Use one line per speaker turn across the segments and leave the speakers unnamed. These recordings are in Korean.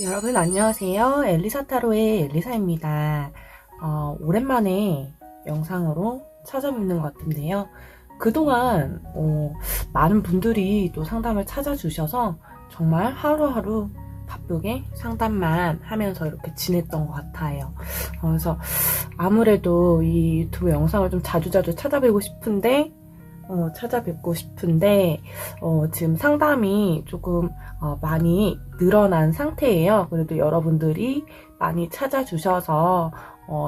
여러분 안녕하세요. 엘리사타로의 엘리사입니다. 오랜만에 영상으로 찾아뵙는 것 같은데요. 그동안 많은 분들이 또 상담을 찾아주셔서 정말 하루하루 바쁘게 상담만 하면서 이렇게 지냈던 것 같아요. 그래서 아무래도 이 유튜브 영상을 좀 자주자주 찾아뵙고 싶은데 지금 상담이 조금 많이 늘어난 상태예요. 그래도 여러분들이 많이 찾아주셔서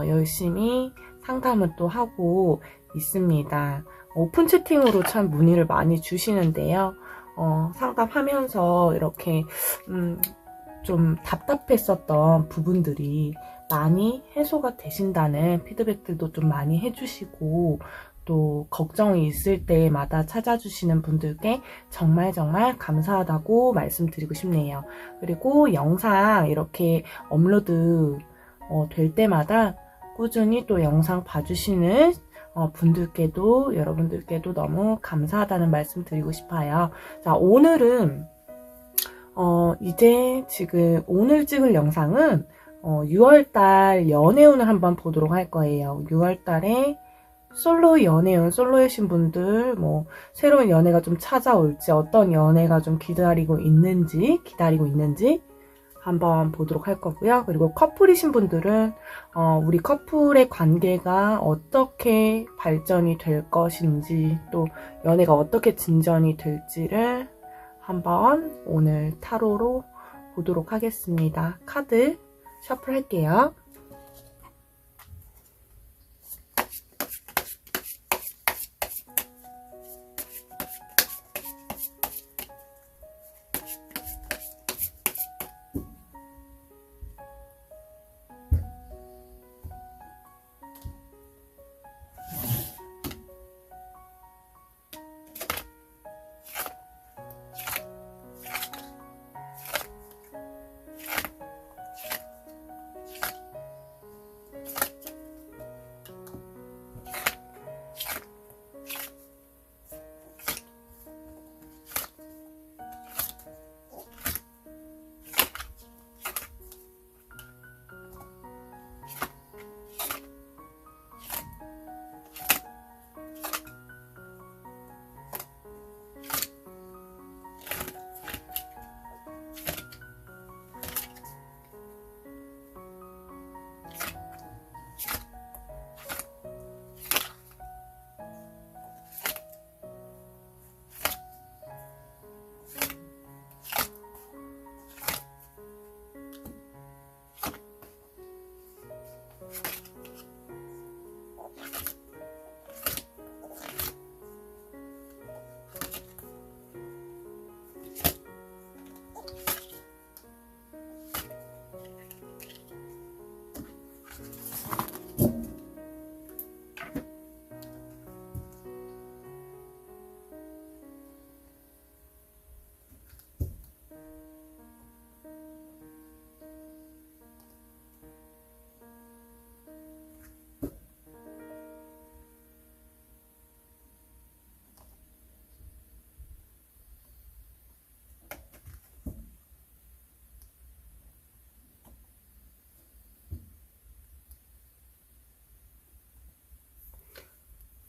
열심히 상담을 또 하고 있습니다. 오픈 채팅으로 참 문의를 많이 주시는데요. 상담하면서 이렇게 좀 답답했었던 부분들이 많이 해소가 되신다는 피드백들도 좀 많이 해주시고, 또 걱정이 있을 때마다 찾아주시는 분들께 정말 감사하다고 말씀드리고 싶네요. 그리고 영상 이렇게 업로드 될 때마다 꾸준히 또 영상 봐주시는 여러분들께도 너무 감사하다는 말씀 드리고 싶어요. 자, 오늘은 이제 지금 오늘 찍을 영상은 6월달 연애운을 한번 보도록 할 거예요. 6월달에 솔로 연애운, 솔로이신 분들, 새로운 연애가 좀 찾아올지, 어떤 연애가 좀 기다리고 있는지 한번 보도록 할 거고요. 그리고 커플이신 분들은, 우리 커플의 관계가 어떻게 발전이 될 것인지, 또 연애가 어떻게 진전이 될지를 한번 오늘 타로로 보도록 하겠습니다. 카드 셔플 할게요.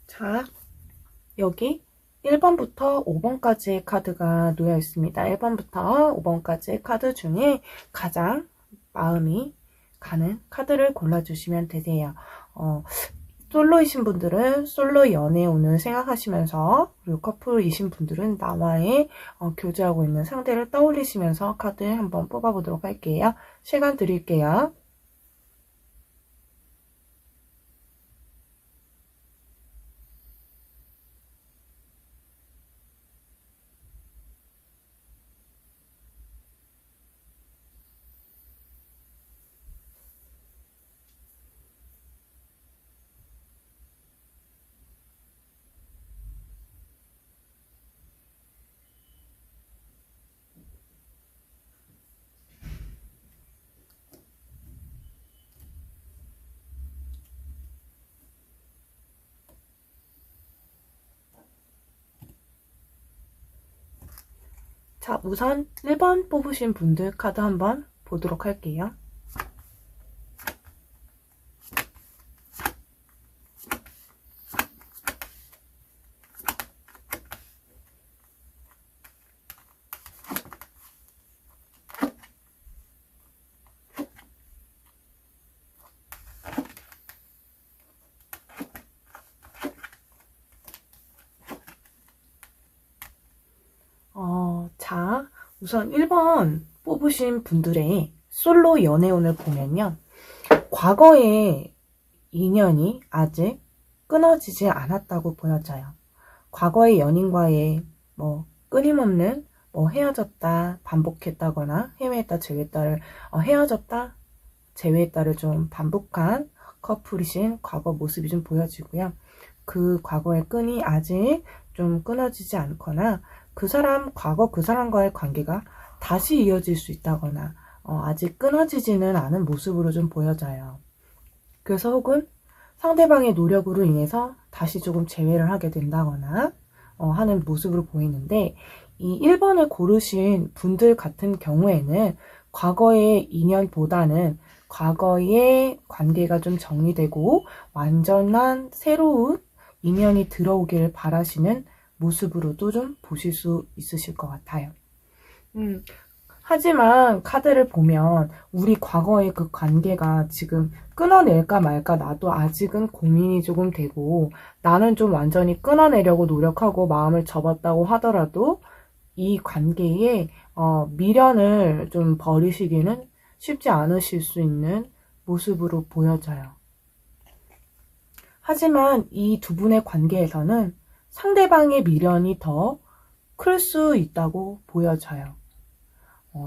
자, 여기 1번부터 5번까지의 카드가 놓여 있습니다. 1번부터 5번까지의 카드 중에 가장 마음이 가는 카드를 골라주시면 되세요. 솔로이신 분들은 솔로 연애운을 생각하시면서, 그리고 커플이신 분들은 나와의 교제하고 있는 상대를 떠올리시면서 카드 한번 뽑아보도록 할게요. 시간 드릴게요. 자, 우선 1번 뽑으신 분들 카드 한번 보도록 할게요. 자, 우선 1번 뽑으신 분들의 솔로 연애운을 보면요. 과거의 인연이 아직 끊어지지 않았다고 보여져요. 과거의 연인과의 끊임없는 헤어졌다, 반복했다거나 헤어졌다, 재회했다를 헤어졌다, 재회했다를 좀 반복한 커플이신 과거 모습이 좀 보여지고요. 그 과거의 끈이 아직 좀 끊어지지 않거나 과거 그 사람과의 관계가 다시 이어질 수 있다거나 아직 끊어지지는 않은 모습으로 좀 보여져요. 그래서 혹은 상대방의 노력으로 인해서 다시 조금 재회를 하게 된다거나 하는 모습으로 보이는데, 이 1번을 고르신 분들 같은 경우에는 과거의 인연보다는 과거의 관계가 좀 정리되고 완전한 새로운 인연이 들어오길 바라시는 모습으로도 좀 보실 수 있으실 것 같아요. 하지만 카드를 보면 우리 과거의 그 관계가 지금 끊어낼까 말까 나도 아직은 고민이 조금 되고, 나는 좀 완전히 끊어내려고 노력하고 마음을 접었다고 하더라도 이 관계에 미련을 좀 버리시기는 쉽지 않으실 수 있는 모습으로 보여져요. 하지만 이 두 분의 관계에서는 상대방의 미련이 더 클 수 있다고 보여져요.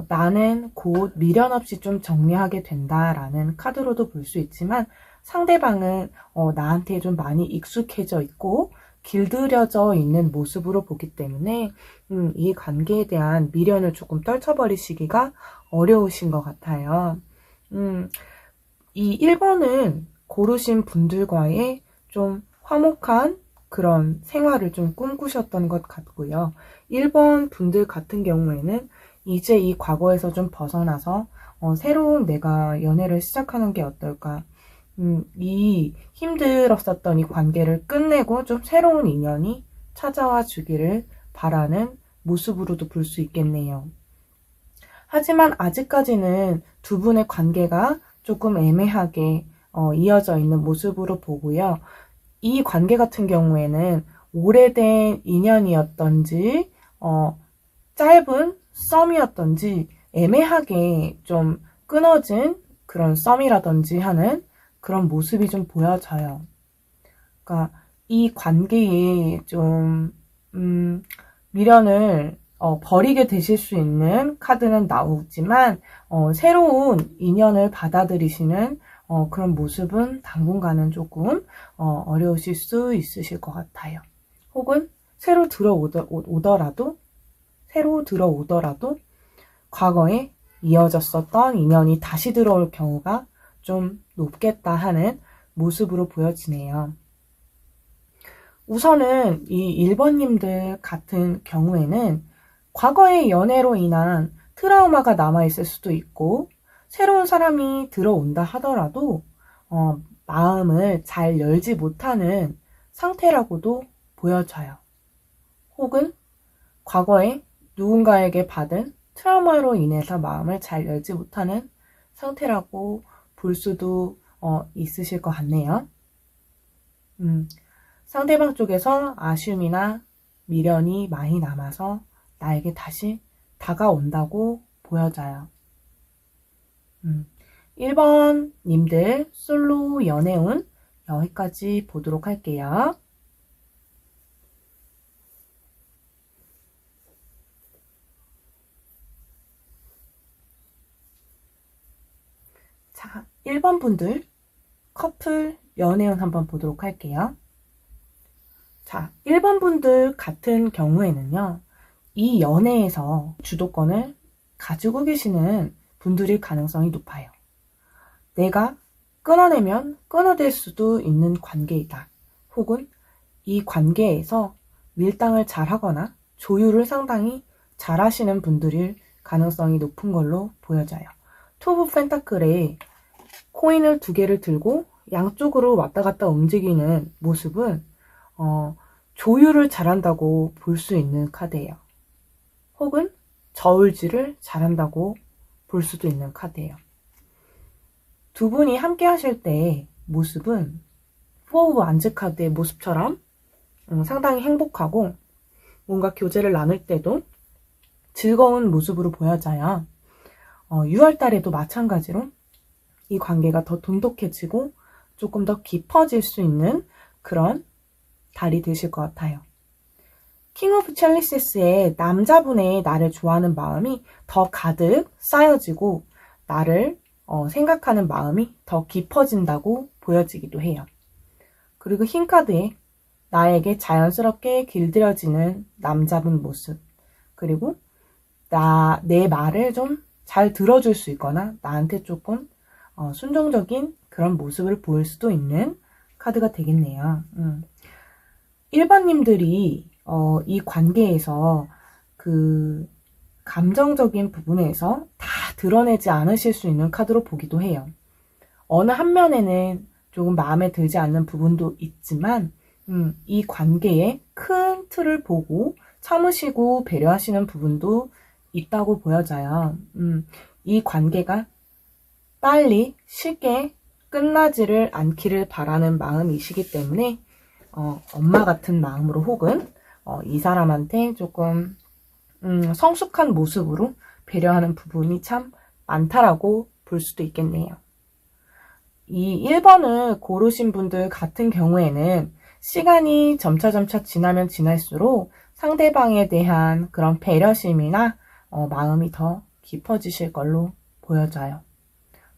나는 곧 미련 없이 좀 정리하게 된다라는 카드로도 볼 수 있지만, 상대방은 나한테 좀 많이 익숙해져 있고 길들여져 있는 모습으로 보기 때문에 이 관계에 대한 미련을 조금 떨쳐버리시기가 어려우신 것 같아요. 이 1번은 고르신 분들과의 좀 화목한 그런 생활을 좀 꿈꾸셨던 것 같고요. 1번 분들 같은 경우에는 이제 이 과거에서 좀 벗어나서 새로운 내가 연애를 시작하는 게 어떨까. 이 힘들었었던 이 관계를 끝내고 좀 새로운 인연이 찾아와 주기를 바라는 모습으로도 볼 수 있겠네요. 하지만 아직까지는 두 분의 관계가 조금 애매하게 이어져 있는 모습으로 보고요. 이 관계 같은 경우에는 오래된 인연이었던지 짧은 썸이었던지 애매하게 좀 끊어진 그런 썸이라든지 하는 그런 모습이 좀 보여져요. 그러니까 이 관계에 좀 미련을 버리게 되실 수 있는 카드는 나오지만 새로운 인연을 받아들이시는 그런 모습은 당분간은 조금 어려우실 수 있으실 것 같아요. 혹은 새로 들어오더라도 과거에 이어졌었던 인연이 다시 들어올 경우가 좀 높겠다 하는 모습으로 보여지네요. 우선은 이 1번님들 같은 경우에는 과거의 연애로 인한 트라우마가 남아있을 수도 있고, 새로운 사람이 들어온다 하더라도 마음을 잘 열지 못하는 상태라고도 보여져요. 혹은 과거에 누군가에게 받은 트라우마로 인해서 마음을 잘 열지 못하는 상태라고 볼 수도 있으실 것 같네요. 상대방 쪽에서 아쉬움이나 미련이 많이 남아서 나에게 다시 다가온다고 보여져요. 1번 님들 솔로 연애운 여기까지 보도록 할게요. 자, 1번 분들 커플 연애운 한번 보도록 할게요. 자, 1번 분들 같은 경우에는요, 이 연애에서 주도권을 가지고 계시는 분들일 가능성이 높아요. 내가 끊어내면 끊어낼 수도 있는 관계이다. 혹은 이 관계에서 밀당을 잘하거나 조율을 상당히 잘하시는 분들일 가능성이 높은 걸로 보여져요. 투 오브 펜타클에 코인을 2개를 들고 양쪽으로 왔다 갔다 움직이는 모습은 조율을 잘한다고 볼 수 있는 카드예요. 혹은 저울질을 잘한다고 볼 수도 있는 카드예요. 두 분이 함께 하실 때 모습은 4 오브 완즈 카드의 모습처럼 상당히 행복하고 뭔가 교제를 나눌 때도 즐거운 모습으로 보여져요. 6월달에도 마찬가지로 이 관계가 더 돈독해지고 조금 더 깊어질 수 있는 그런 달이 되실 것 같아요. 킹 오브 첼리시스의 남자분의 나를 좋아하는 마음이 더 가득 쌓여지고 나를 생각하는 마음이 더 깊어진다고 보여지기도 해요. 그리고 흰 카드에 나에게 자연스럽게 길들여지는 남자분 모습, 그리고 내 말을 좀 잘 들어줄 수 있거나 나한테 조금 순종적인 그런 모습을 보일 수도 있는 카드가 되겠네요. 일반님들이 이 관계에서 그 감정적인 부분에서 다 드러내지 않으실 수 있는 카드로 보기도 해요. 어느 한 면에는 조금 마음에 들지 않는 부분도 있지만 이 관계의 큰 틀을 보고 참으시고 배려하시는 부분도 있다고 보여져요. 이 관계가 빨리 쉽게 끝나지를 않기를 바라는 마음이시기 때문에 엄마 같은 마음으로 혹은 이 사람한테 조금 성숙한 모습으로 배려하는 부분이 참 많다라고 볼 수도 있겠네요. 이 1번을 고르신 분들 같은 경우에는 시간이 점차 지나면 지날수록 상대방에 대한 그런 배려심이나 마음이 더 깊어지실 걸로 보여져요.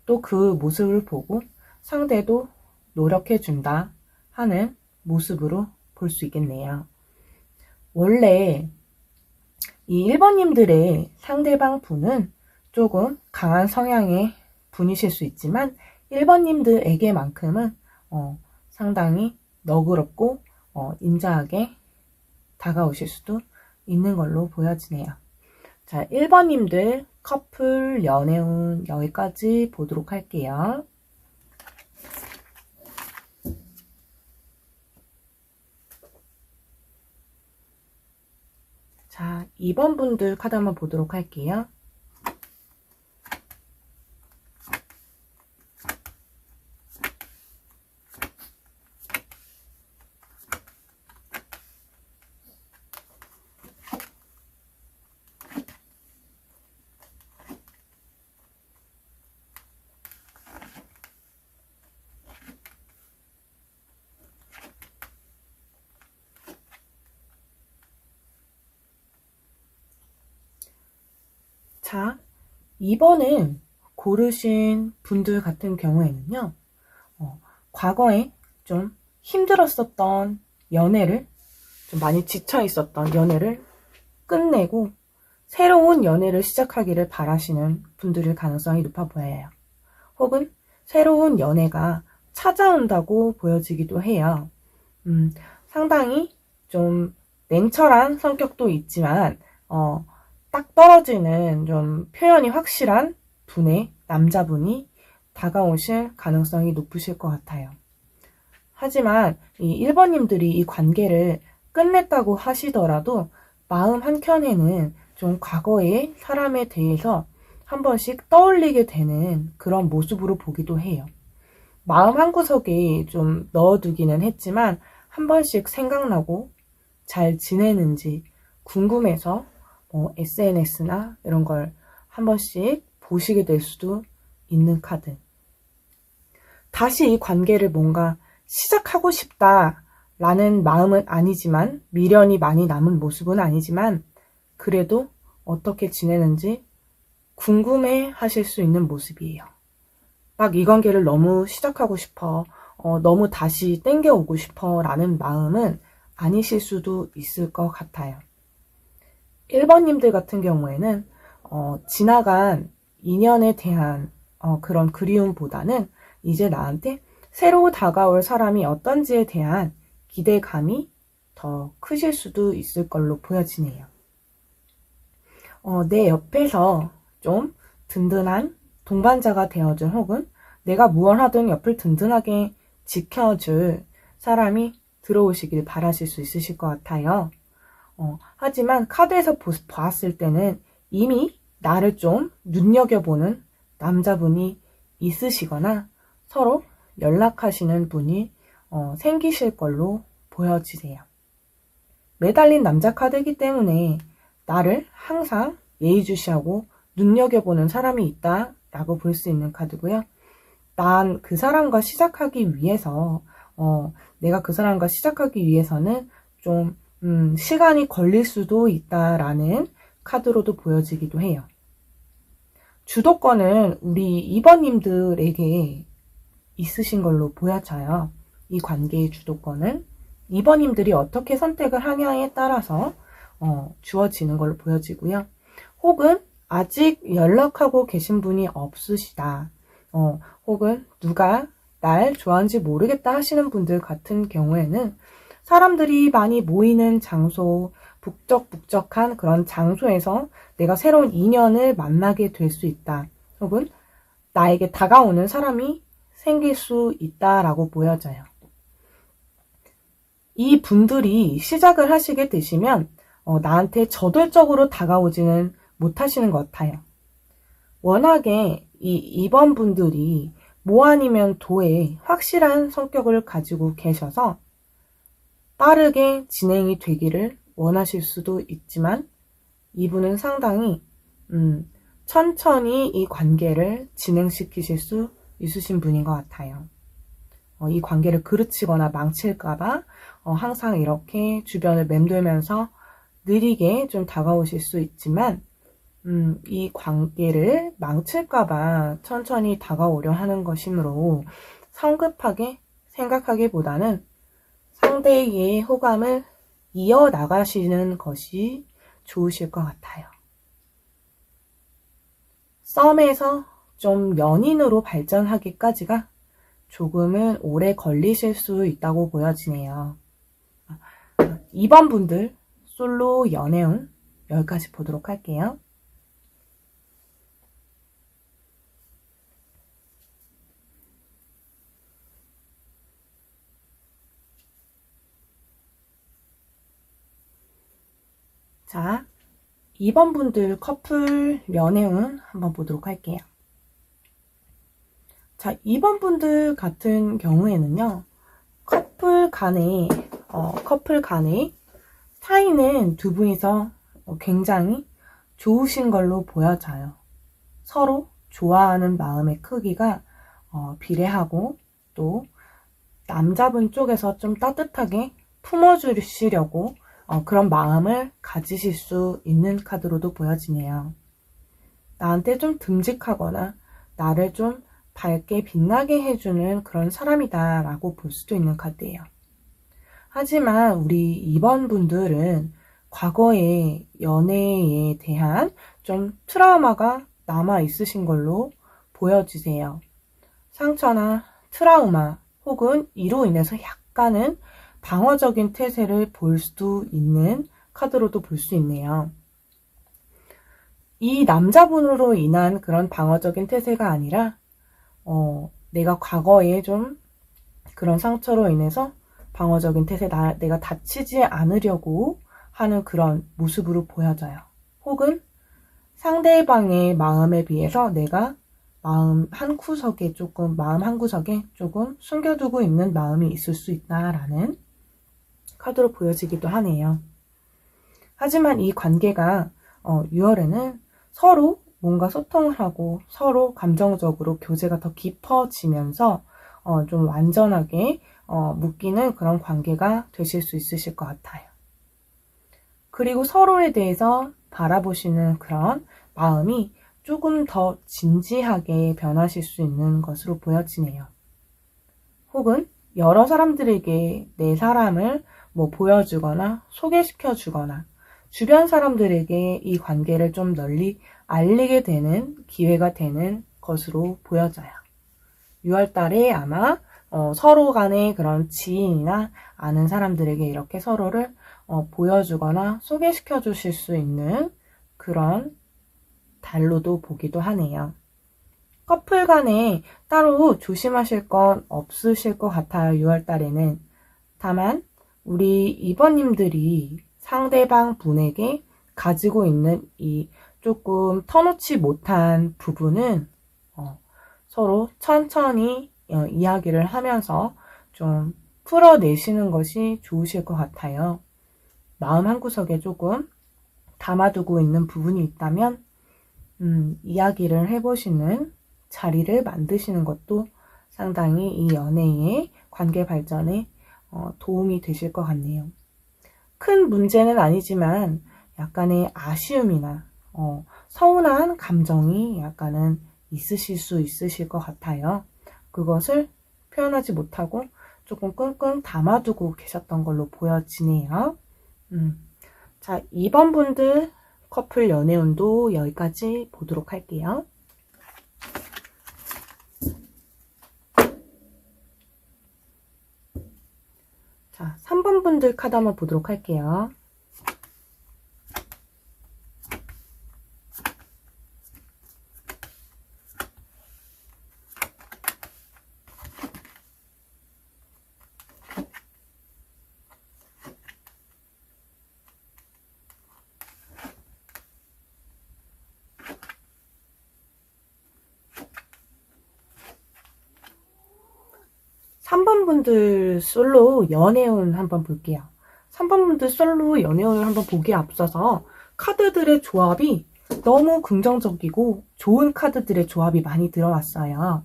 또 그 모습을 보고 상대도 노력해준다 하는 모습으로 볼 수 있겠네요. 원래 이 1번님들의 상대방 분은 조금 강한 성향의 분이실 수 있지만 1번님들에게만큼은 상당히 너그럽고 인자하게 다가오실 수도 있는 걸로 보여지네요. 자, 1번님들 커플 연애운 여기까지 보도록 할게요. 자, 2번 분들 카드 한번 보도록 할게요. 자, 2번은 고르신 분들 같은 경우에는요, 과거에 좀 힘들었었던 연애를, 좀 많이 지쳐 있었던 연애를 끝내고 새로운 연애를 시작하기를 바라시는 분들일 가능성이 높아 보여요. 혹은 새로운 연애가 찾아온다고 보여지기도 해요. 상당히 좀 냉철한 성격도 있지만 딱 떨어지는 좀 표현이 확실한 분의 남자분이 다가오실 가능성이 높으실 것 같아요. 하지만 이 1번님들이 이 관계를 끝냈다고 하시더라도 마음 한켠에는 좀 과거의 사람에 대해서 한 번씩 떠올리게 되는 그런 모습으로 보기도 해요. 마음 한구석에 좀 넣어두기는 했지만 한 번씩 생각나고 잘 지내는지 궁금해서 SNS나 이런 걸 한 번씩 보시게 될 수도 있는 카드. 다시 이 관계를 뭔가 시작하고 싶다라는 마음은 아니지만, 미련이 많이 남은 모습은 아니지만 그래도 어떻게 지내는지 궁금해 하실 수 있는 모습이에요. 막 이 관계를 너무 시작하고 싶어, 너무 다시 땡겨오고 싶어 라는 마음은 아니실 수도 있을 것 같아요. 1번님들 같은 경우에는 지나간 인연에 대한 그런 그리움보다는 이제 나한테 새로 다가올 사람이 어떤지에 대한 기대감이 더 크실 수도 있을 걸로 보여지네요. 내 옆에서 좀 든든한 동반자가 되어줄 혹은 내가 무얼 하든 옆을 든든하게 지켜줄 사람이 들어오시길 바라실 수 있으실 것 같아요. 하지만 카드에서 봤을 때는 이미 나를 좀 눈여겨보는 남자분이 있으시거나 서로 연락하시는 분이 생기실 걸로 보여지세요. 매달린 남자 카드이기 때문에 나를 항상 예의주시하고 눈여겨보는 사람이 있다라고 볼 수 있는 카드고요. 난 그 사람과 시작하기 위해서 내가 그 사람과 시작하기 위해서는 좀 시간이 걸릴 수도 있다라는 카드로도 보여지기도 해요. 주도권은 우리 2번님들에게 있으신 걸로 보여져요. 이 관계의 주도권은 2번님들이 어떻게 선택을 하냐에 따라서 주어지는 걸로 보여지고요. 혹은 아직 연락하고 계신 분이 없으시다. 혹은 누가 날 좋아하는지 모르겠다 하시는 분들 같은 경우에는 사람들이 많이 모이는 장소, 북적북적한 그런 장소에서 내가 새로운 인연을 만나게 될 수 있다. 혹은 나에게 다가오는 사람이 생길 수 있다라고 보여져요. 이 분들이 시작을 하시게 되시면 나한테 저돌적으로 다가오지는 못하시는 것 같아요. 워낙에 이 2번 분들이 모 아니면 도의 확실한 성격을 가지고 계셔서 빠르게 진행이 되기를 원하실 수도 있지만 이분은 상당히 천천히 이 관계를 진행시키실 수 있으신 분인 것 같아요. 이 관계를 그르치거나 망칠까봐 항상 이렇게 주변을 맴돌면서 느리게 좀 다가오실 수 있지만 이 관계를 망칠까봐 천천히 다가오려 하는 것이므로 성급하게 생각하기보다는 상대의 호감을 이어나가시는 것이 좋으실 것 같아요. 썸에서 좀 연인으로 발전하기까지가 조금은 오래 걸리실 수 있다고 보여지네요. 2번 분들 솔로 연애운 여기까지 보도록 할게요. 자, 2번 분들 커플 연애운 한번 보도록 할게요. 자, 2번 분들 같은 경우에는요, 커플 간의 사이는 두 분이서 굉장히 좋으신 걸로 보여져요. 서로 좋아하는 마음의 크기가 비례하고 또 남자분 쪽에서 좀 따뜻하게 품어주시려고 그런 마음을 가지실 수 있는 카드로도 보여지네요. 나한테 좀 듬직하거나 나를 좀 밝게 빛나게 해주는 그런 사람이다 라고 볼 수도 있는 카드예요. 하지만 우리 2번 분들은 과거의 연애에 대한 좀 트라우마가 남아 있으신 걸로 보여지세요. 상처나 트라우마 혹은 이로 인해서 약간은 방어적인 태세를 볼 수도 있는 카드로도 볼 수 있네요. 이 남자분으로 인한 그런 방어적인 태세가 아니라 내가 과거에 좀 그런 상처로 인해서 방어적인 태세, 내가 다치지 않으려고 하는 그런 모습으로 보여져요. 혹은 상대방의 마음에 비해서 내가 마음 한 구석에 조금 숨겨두고 있는 마음이 있을 수 있다라는 카드로 보여지기도 하네요. 하지만 이 관계가 6월에는 서로 뭔가 소통을 하고 서로 감정적으로 교제가 더 깊어지면서 좀 완전하게 묶이는 그런 관계가 되실 수 있으실 것 같아요. 그리고 서로에 대해서 바라보시는 그런 마음이 조금 더 진지하게 변하실 수 있는 것으로 보여지네요. 혹은 여러 사람들에게 내 사람을 보여주거나 소개시켜주거나 주변 사람들에게 이 관계를 좀 널리 알리게 되는 기회가 되는 것으로 보여져요. 6월 달에 아마 서로 간의 그런 지인이나 아는 사람들에게 이렇게 서로를 보여주거나 소개시켜 주실 수 있는 그런 달로도 보기도 하네요. 커플 간에 따로 조심하실 건 없으실 것 같아요. 6월달에는. 다만 우리 이번님들이 상대방 분에게 가지고 있는 이 조금 터놓지 못한 부분은 서로 천천히 이야기를 하면서 좀 풀어내시는 것이 좋으실 것 같아요. 마음 한구석에 조금 담아두고 있는 부분이 있다면 이야기를 해보시는 자리를 만드시는 것도 상당히 이 연애의 관계 발전에 도움이 되실 것 같네요. 큰 문제는 아니지만 약간의 아쉬움이나 서운한 감정이 약간은 있으실 수 있으실 것 같아요. 그것을 표현하지 못하고 조금 끙끙 담아두고 계셨던 걸로 보여지네요. 자, 2번 분들 커플 연애운도 여기까지 보도록 할게요. 자, 3번 분들 카드 한번 보도록 할게요. 삼 번 분들 솔로 연애운 한번 볼게요. 3번 분들 솔로 연애운을 한번 보기에 앞서서 카드들의 조합이 너무 긍정적이고 좋은 카드들의 조합이 많이 들어왔어요.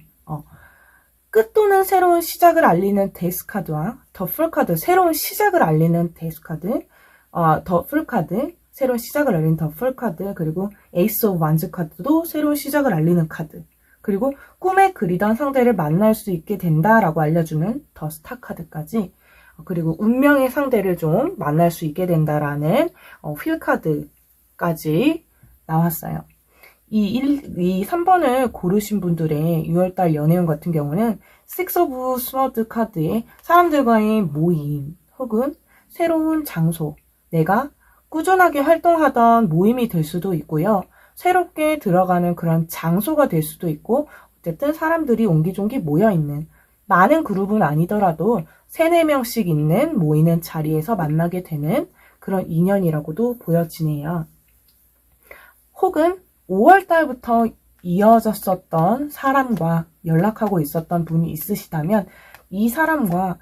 끝도는 새로운 시작을 알리는 데스 카드와 더 풀 카드, 새로운 시작을 알리는 데스 카드, 더 풀 카드, 새로운 시작을 알리는 더 풀 카드, 그리고 에이스 오브 완즈 카드도 새로운 시작을 알리는 카드, 그리고 꿈에 그리던 상대를 만날 수 있게 된다라고 알려주는 더 스타 카드까지, 그리고 운명의 상대를 좀 만날 수 있게 된다라는 휠 카드까지 나왔어요. 이 3번을 고르신 분들의 6월달 연애운 같은 경우는 Six of Swords 카드에 사람들과의 모임 혹은 새로운 장소, 내가 꾸준하게 활동하던 모임이 될 수도 있고요. 새롭게 들어가는 그런 장소가 될 수도 있고, 어쨌든 사람들이 옹기종기 모여있는, 많은 그룹은 아니더라도 3, 4명씩 있는 모이는 자리에서 만나게 되는 그런 인연이라고도 보여지네요. 혹은 5월달부터 이어졌었던 사람과 연락하고 있었던 분이 있으시다면 이 사람과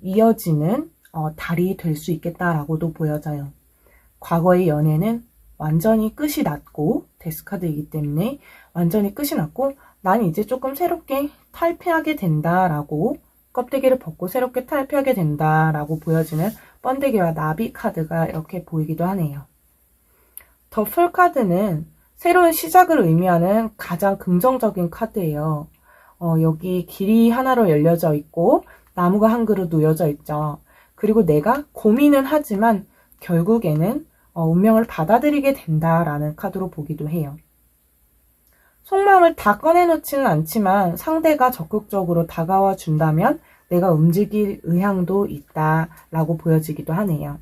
이어지는 달이 될 수 있겠다라고도 보여져요. 과거의 연애는 완전히 끝이 났고, 데스카드이기 때문에 완전히 끝이 났고, 난 이제 조금 새롭게 탈피하게 된다라고, 껍데기를 벗고 새롭게 탈피하게 된다라고 보여지는 번데기와 나비 카드가 이렇게 보이기도 하네요. 더 풀 카드는 새로운 시작을 의미하는 가장 긍정적인 카드예요. 여기 길이 하나로 열려져 있고 나무가 한 그루 놓여져 있죠. 그리고 내가 고민은 하지만 결국에는 운명을 받아들이게 된다라는 카드로 보기도 해요. 속마음을 다 꺼내놓지는 않지만 상대가 적극적으로 다가와 준다면 내가 움직일 의향도 있다라고 보여지기도 하네요.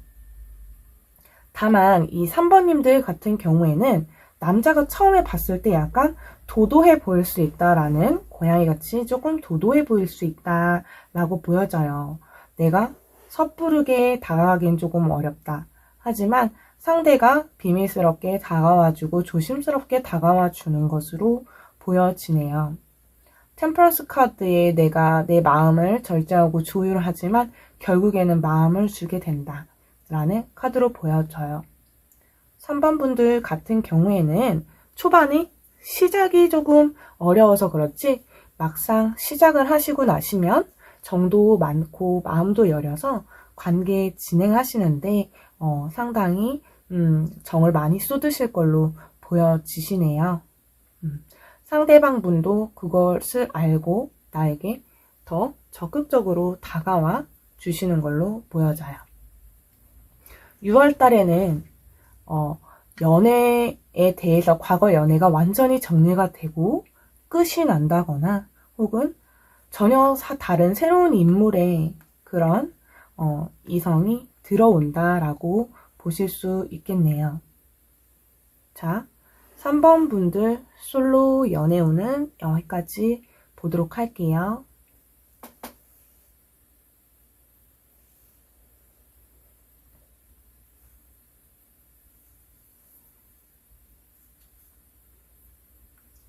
다만 이 3번님들 같은 경우에는 남자가 처음에 봤을 때 약간 도도해 보일 수 있다라는, 고양이같이 조금 도도해 보일 수 있다라고 보여져요. 내가 섣부르게 다가가긴 조금 어렵다. 하지만 상대가 비밀스럽게 다가와주고 조심스럽게 다가와주는 것으로 보여지네요. 템퍼런스 카드에 내가 내 마음을 절제하고 조율하지만 결국에는 마음을 주게 된다 라는 카드로 보여져요. 3번 분들 같은 경우에는 초반에 시작이 조금 어려워서 그렇지 막상 시작을 하시고 나시면 정도 많고 마음도 여려서 관계 진행하시는데 상당히 정을 많이 쏟으실 걸로 보여지시네요. 상대방 분도 그것을 알고 나에게 더 적극적으로 다가와 주시는 걸로 보여져요. 6월 달에는 연애에 대해서 과거 연애가 완전히 정리가 되고 끝이 난다거나 혹은 전혀 다른 새로운 인물의 그런 이성이 들어온다라고 보실 수 있겠네요. 자, 3번 분들 솔로 연애운은 여기까지 보도록 할게요.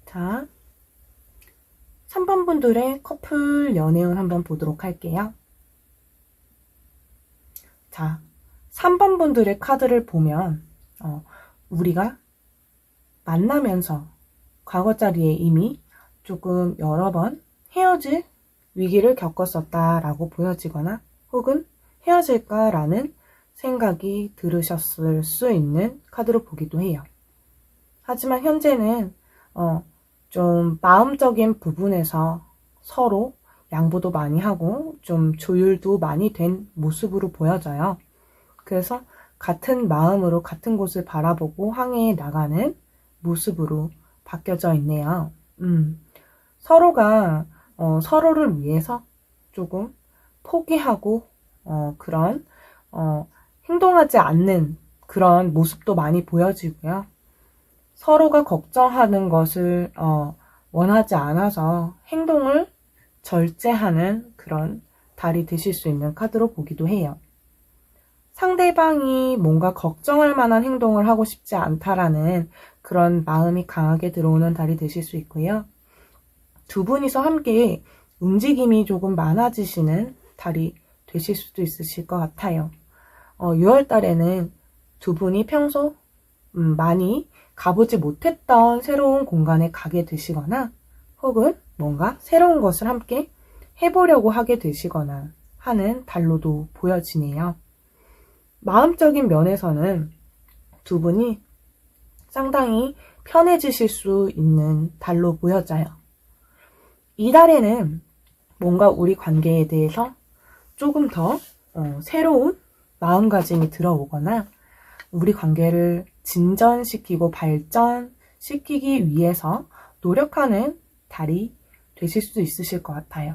자, 3번 분들의 커플 연애운 한번 보도록 할게요. 자, 3번 분들의 카드를 보면 우리가 만나면서 과거 자리에 이미 조금 여러 번 헤어질 위기를 겪었었다라고 보여지거나 혹은 헤어질까라는 생각이 들으셨을 수 있는 카드로 보기도 해요. 하지만 현재는 좀 마음적인 부분에서 서로 양보도 많이 하고 좀 조율도 많이 된 모습으로 보여져요. 그래서 같은 마음으로 같은 곳을 바라보고 항해해 나가는 모습으로 바뀌어져 있네요. 서로가 서로를 위해서 조금 포기하고 그런 행동하지 않는 그런 모습도 많이 보여지고요. 서로가 걱정하는 것을 원하지 않아서 행동을 절제하는 그런 달이 되실 수 있는 카드로 보기도 해요. 상대방이 뭔가 걱정할 만한 행동을 하고 싶지 않다라는 그런 마음이 강하게 들어오는 달이 되실 수 있고요. 두 분이서 함께 움직임이 조금 많아지시는 달이 되실 수도 있으실 것 같아요. 6월 달에는 두 분이 평소 많이 가보지 못했던 새로운 공간에 가게 되시거나 혹은 뭔가 새로운 것을 함께 해보려고 하게 되시거나 하는 달로도 보여지네요. 마음적인 면에서는 두 분이 상당히 편해지실 수 있는 달로 보여져요. 이 달에는 뭔가 우리 관계에 대해서 조금 더 새로운 마음가짐이 들어오거나 우리 관계를 진전시키고 발전시키기 위해서 노력하는 달이 되실 수도 있으실 것 같아요.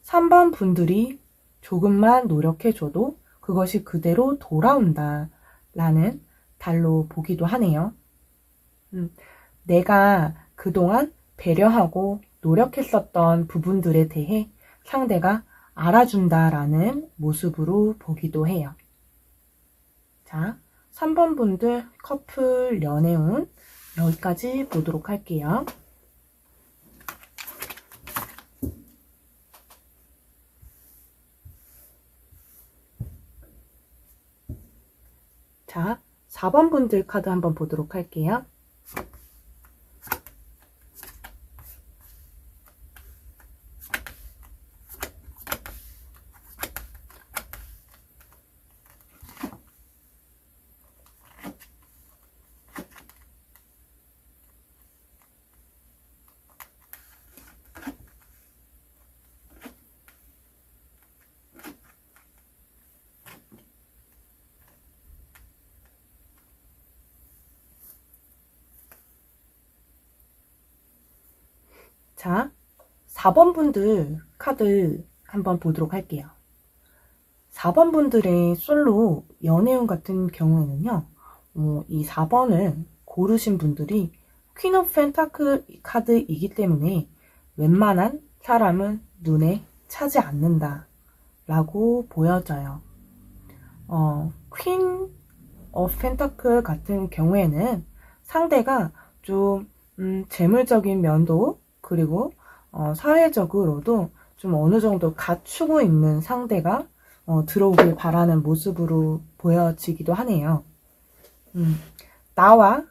3번 분들이 조금만 노력해줘도 그것이 그대로 돌아온다 라는 달로 보기도 하네요. 내가 그동안 배려하고 노력했었던 부분들에 대해 상대가 알아준다라는 모습으로 보기도 해요. 자, 3번 분들 커플 연애운 여기까지 보도록 할게요. 자, 4번 분들 카드 한번 보도록 할게요. 자, 4번 분들 카드 한번 보도록 할게요. 4번 분들의 솔로 연애운 같은 경우에는요, 이 4번을 고르신 분들이 퀸 오브 펜타클 카드이기 때문에 웬만한 사람은 눈에 차지 않는다 라고 보여져요. 퀸 오브 펜타클 같은 경우에는 상대가 좀 재물적인 면도 그리고 사회적으로도 좀 어느 정도 갖추고 있는 상대가 들어오길 바라는 모습으로 보여지기도 하네요. 나와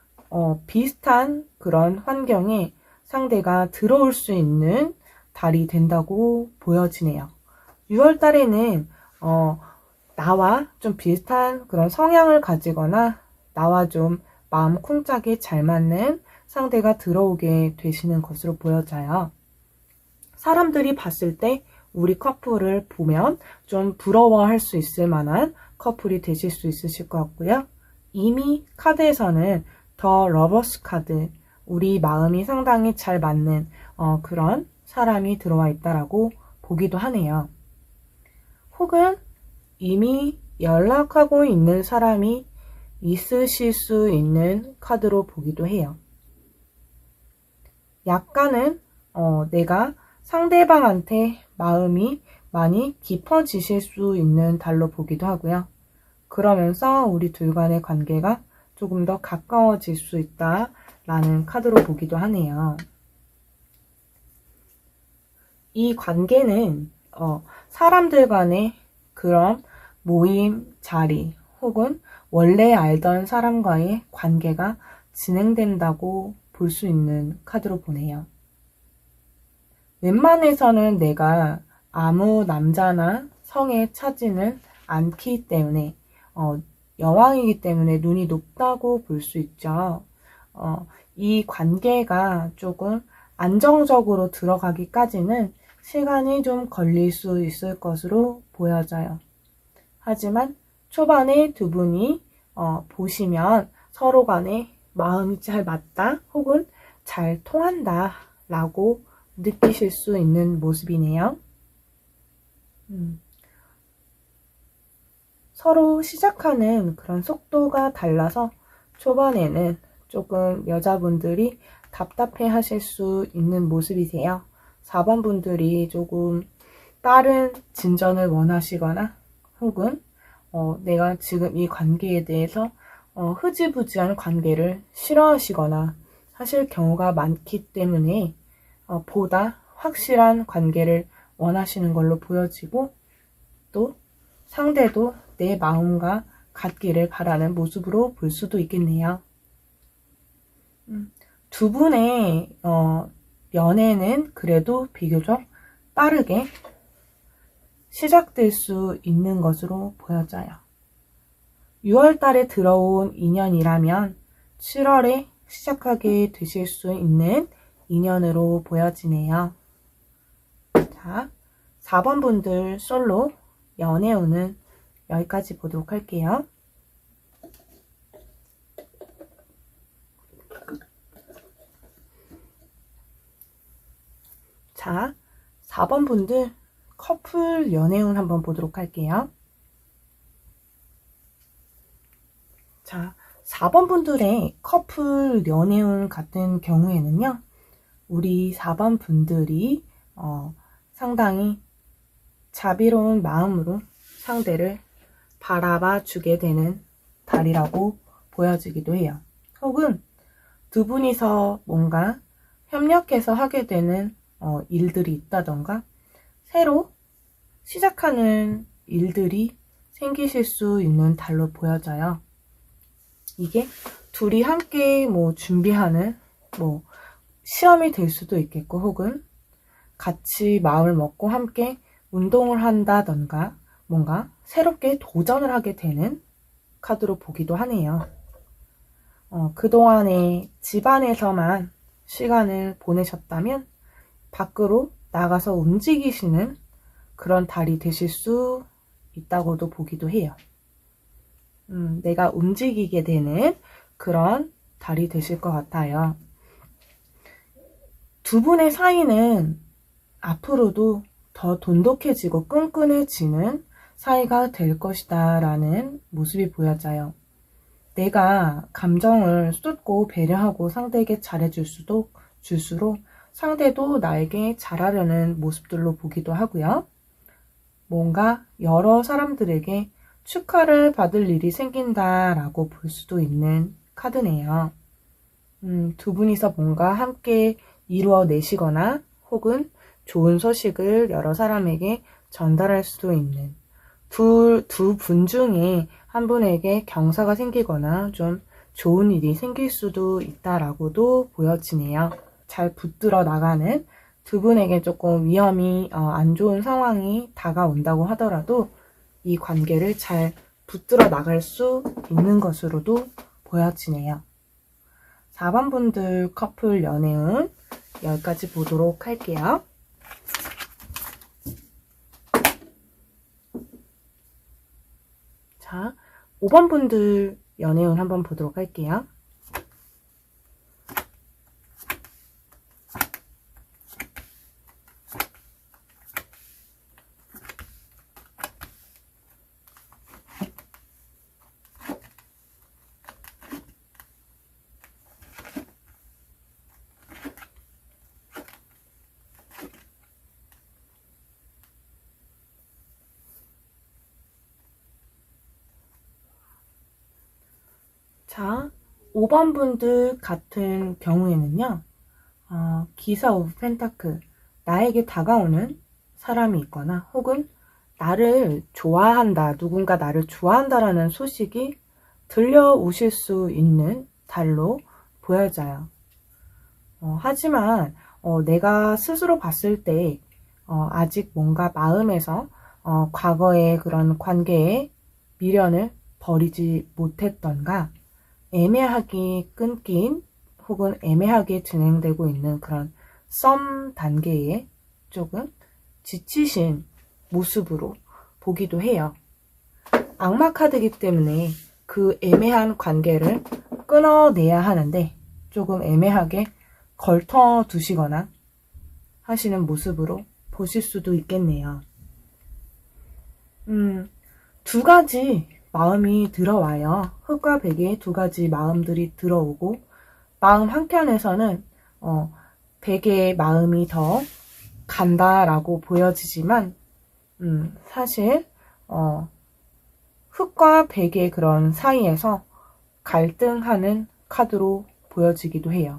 비슷한 그런 환경에 상대가 들어올 수 있는 달이 된다고 보여지네요. 6월 달에는 나와 좀 비슷한 그런 성향을 가지거나 나와 좀 마음 쿵짝이 잘 맞는 상대가 들어오게 되시는 것으로 보여져요. 사람들이 봤을 때 우리 커플을 보면 좀 부러워할 수 있을 만한 커플이 되실 수 있으실 것 같고요. 이미 카드에서는 더 러버스 카드, 우리 마음이 상당히 잘 맞는 그런 사람이 들어와 있다라고 보기도 하네요. 혹은 이미 연락하고 있는 사람이 있으실 수 있는 카드로 보기도 해요. 약간은 내가 상대방한테 마음이 많이 깊어지실 수 있는 달로 보기도 하고요. 그러면서 우리 둘 간의 관계가 조금 더 가까워질 수 있다라는 카드로 보기도 하네요. 이 관계는 사람들 간의 그런 모임, 자리 혹은 원래 알던 사람과의 관계가 진행된다고 볼 수 있는 카드로 보네요. 웬만해서는 내가 아무 남자나 성에 차지는 않기 때문에 여왕이기 때문에 눈이 높다고 볼 수 있죠. 이 관계가 조금 안정적으로 들어가기까지는 시간이 좀 걸릴 수 있을 것으로 보여져요. 하지만 초반에 두 분이 보시면 서로 간에 마음이 잘 맞다 혹은 잘 통한다 라고 느끼실 수 있는 모습이네요. 서로 시작하는 그런 속도가 달라서 초반에는 조금 여자분들이 답답해 하실 수 있는 모습이세요. 4번 분들이 조금 다른 진전을 원하시거나 혹은 내가 지금 이 관계에 대해서 흐지부지한 관계를 싫어하시거나 하실 경우가 많기 때문에 보다 확실한 관계를 원하시는 걸로 보여지고 또 상대도 내 마음과 같기를 바라는 모습으로 볼 수도 있겠네요. 두 분의 연애는 그래도 비교적 빠르게 시작될 수 있는 것으로 보여져요. 6월 달에 들어온 인연이라면 7월에 시작하게 되실 수 있는 인연으로 보여지네요. 자, 4번 분들 솔로 연애운은 여기까지 보도록 할게요. 자, 4번 분들 커플 연애운 한번 보도록 할게요. 자, 4번 분들의 커플 연애운 같은 경우에는요, 우리 4번 분들이 상당히 자비로운 마음으로 상대를 바라봐 주게 되는 달이라고 보여지기도 해요. 혹은 두 분이서 뭔가 협력해서 하게 되는 일들이 있다던가 새로 시작하는 일들이 생기실 수 있는 달로 보여져요. 이게 둘이 함께 준비하는 시험이 될 수도 있겠고 혹은 같이 마음을 먹고 함께 운동을 한다던가 뭔가 새롭게 도전을 하게 되는 카드로 보기도 하네요. 그동안에 집안에서만 시간을 보내셨다면 밖으로 나가서 움직이시는 그런 달이 되실 수 있다고도 보기도 해요. 내가 움직이게 되는 그런 달이 되실 것 같아요. 두 분의 사이는 앞으로도 더 돈독해지고 끈끈해지는 사이가 될 것이다 라는 모습이 보여져요. 내가 감정을 쏟고 배려하고 상대에게 잘해줄수록 상대도 나에게 잘하려는 모습들로 보기도 하고요. 뭔가 여러 사람들에게 축하를 받을 일이 생긴다라고 볼 수도 있는 카드네요. 두 분이서 뭔가 함께 이루어내시거나 혹은 좋은 소식을 여러 사람에게 전달할 수도 있는 두 분 중에 한 분에게 경사가 생기거나 좀 좋은 일이 생길 수도 있다라고도 보여지네요. 잘 붙들어 나가는 두 분에게 조금 위험이 안 좋은 상황이 다가온다고 하더라도 이 관계를 잘 붙들어 나갈 수 있는 것으로도 보여지네요. 4번 분들 커플 연애운 여기까지 보도록 할게요. 자, 5번 분들 연애운 한번 보도록 할게요. 자, 5번 분들 같은 경우에는요, 기사 오브 펜타클, 나에게 다가오는 사람이 있거나 혹은 나를 좋아한다, 누군가 나를 좋아한다라는 소식이 들려오실 수 있는 달로 보여져요. 하지만 내가 스스로 봤을 때 아직 뭔가 마음에서 과거의 그런 관계에 미련을 버리지 못했던가 애매하게 끊긴 혹은 애매하게 진행되고 있는 그런 썸 단계에 조금 지치신 모습으로 보기도 해요. 악마 카드이기 때문에 그 애매한 관계를 끊어내야 하는데 조금 애매하게 걸터 두시거나 하시는 모습으로 보실 수도 있겠네요. 두 가지 마음이 들어와요. 흑과 백의 두 가지 마음들이 들어오고 마음 한켠에서는 백의 마음이 더 간다라고 보여지지만 사실 흑과 백의 그런 사이에서 갈등하는 카드로 보여지기도 해요.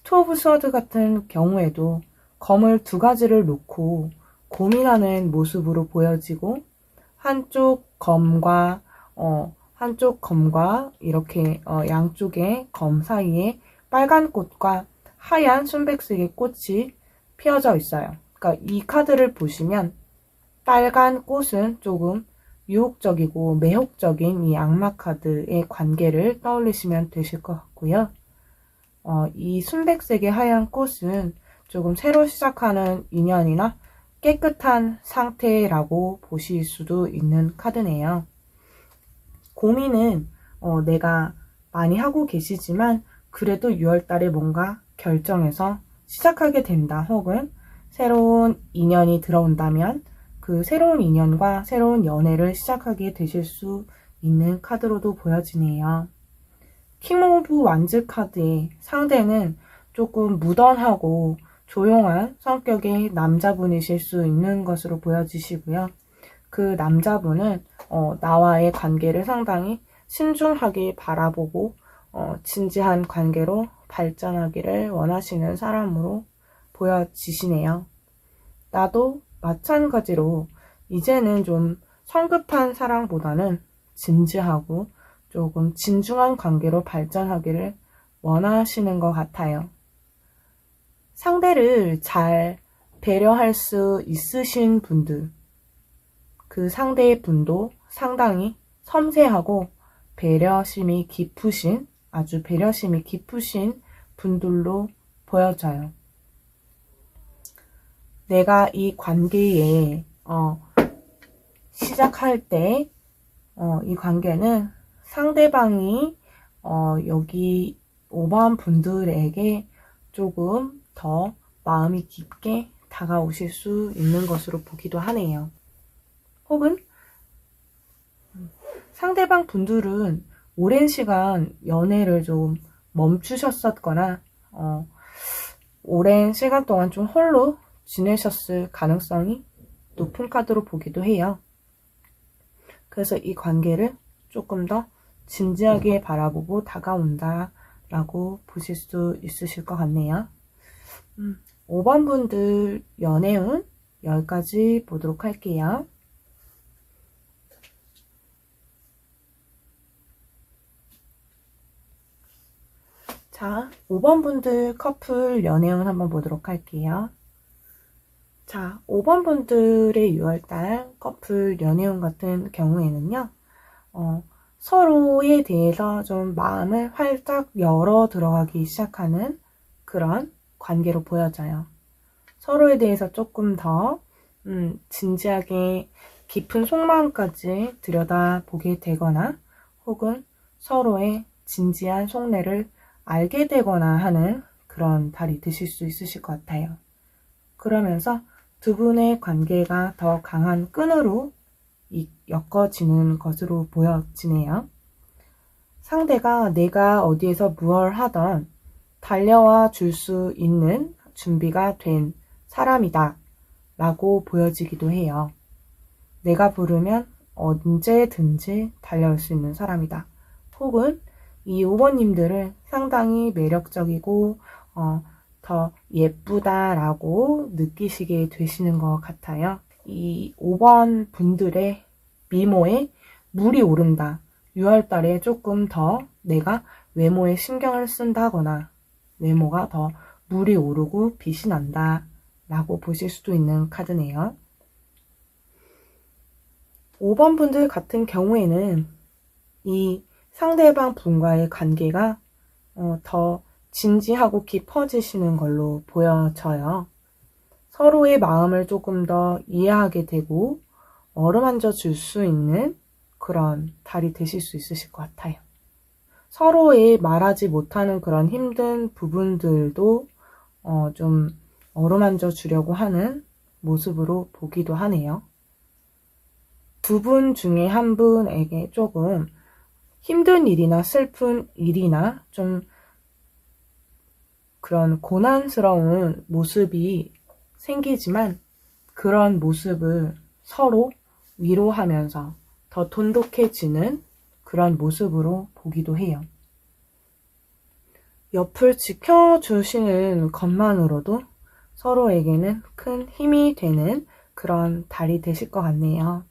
투 오브 스워드 같은 경우에도 검을 두 가지를 놓고 고민하는 모습으로 보여지고 한쪽 검과 이렇게 양쪽의 검 사이에 빨간 꽃과 하얀 순백색의 꽃이 피어져 있어요. 그러니까 이 카드를 보시면 빨간 꽃은 조금 유혹적이고 매혹적인 이 악마 카드의 관계를 떠올리시면 되실 것 같고요. 이 순백색의 하얀 꽃은 조금 새로 시작하는 인연이나 깨끗한 상태라고 보실 수도 있는 카드네요. 고민은 내가 많이 하고 계시지만 그래도 6월달에 뭔가 결정해서 시작하게 된다 혹은 새로운 인연이 들어온다면 그 새로운 인연과 새로운 연애를 시작하게 되실 수 있는 카드로도 보여지네요. 킹 오브 완즈 카드의 상대는 조금 무던하고 조용한 성격의 남자분이실 수 있는 것으로 보여지시고요. 그 남자분은 나와의 관계를 상당히 신중하게 바라보고 진지한 관계로 발전하기를 원하시는 사람으로 보여지시네요. 나도 마찬가지로 이제는 좀 성급한 사랑보다는 진지하고 조금 진중한 관계로 발전하기를 원하시는 것 같아요. 상대를 잘 배려할 수 있으신 분들, 그 상대의 분도 상당히 섬세하고 배려심이 깊으신, 아주 배려심이 깊으신 분들로 보여져요. 내가 이 관계에 시작할 때 이 관계는 상대방이 여기 5번 분들에게 조금 더 마음이 깊게 다가오실 수 있는 것으로 보기도 하네요. 혹은 상대방 분들은 오랜 시간 연애를 좀 멈추셨었거나 오랜 시간 동안 좀 홀로 지내셨을 가능성이 높은 카드로 보기도 해요. 그래서 이 관계를 조금 더 진지하게 바라보고 다가온다 라고 보실 수 있으실 것 같네요. 5번 분들 연애운 여기까지 보도록 할게요. 자, 5번 분들 커플 연애운 한번 보도록 할게요. 자, 5번 분들의 6월달 커플 연애운 같은 경우에는요, 서로에 대해서 좀 마음을 활짝 열어 들어가기 시작하는 그런 관계로 보여져요. 서로에 대해서 조금 더 진지하게 깊은 속마음까지 들여다보게 되거나 혹은 서로의 진지한 속내를 알게 되거나 하는 그런 달이 되실 수 있으실 것 같아요. 그러면서 두 분의 관계가 더 강한 끈으로 엮어지는 것으로 보여지네요. 상대가 내가 어디에서 무얼 하던 달려와 줄 수 있는 준비가 된 사람이다 라고 보여지기도 해요. 내가 부르면 언제든지 달려올 수 있는 사람이다. 혹은 이 5번님들은 상당히 매력적이고 더 예쁘다라고 느끼시게 되시는 것 같아요. 이 5번 분들의 미모에 물이 오른다. 6월달에 조금 더 내가 외모에 신경을 쓴다거나 외모가 더 물이 오르고 빛이 난다 라고 보실 수도 있는 카드네요. 5번 분들 같은 경우에는 이 상대방 분과의 관계가 더 진지하고 깊어지시는 걸로 보여져요. 서로의 마음을 조금 더 이해하게 되고 어루만져 줄 수 있는 그런 달이 되실 수 있으실 것 같아요. 서로의 말하지 못하는 그런 힘든 부분들도 좀 어루만져 주려고 하는 모습으로 보기도 하네요. 두 분 중에 한 분에게 조금 힘든 일이나 슬픈 일이나 좀 그런 고난스러운 모습이 생기지만 그런 모습을 서로 위로하면서 더 돈독해지는 그런 모습으로 보기도 해요. 옆을 지켜주시는 것만으로도 서로에게는 큰 힘이 되는 그런 달이 되실 것 같네요.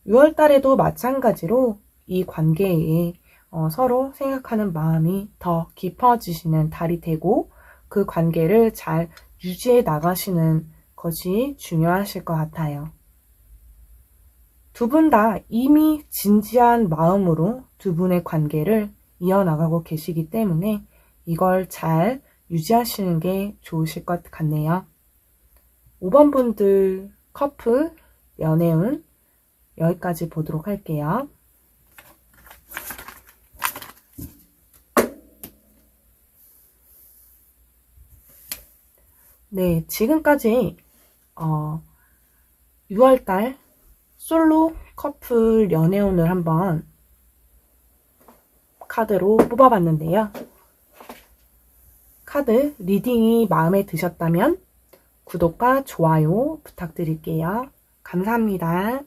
6월 달에도 마찬가지로 이 관계에 서로 생각하는 마음이 더 깊어지시는 달이 되고 그 관계를 잘 유지해 나가시는 것이 중요하실 것 같아요. 두 분 다 이미 진지한 마음으로 두 분의 관계를 이어나가고 계시기 때문에 이걸 잘 유지하시는 게 좋으실 것 같네요. 5번 분들 커플 연애운 여기까지 보도록 할게요. 네, 지금까지 6월달 솔로 커플 연애운을 한번 카드로 뽑아봤는데요. 카드 리딩이 마음에 드셨다면 구독과 좋아요 부탁드릴게요. 감사합니다.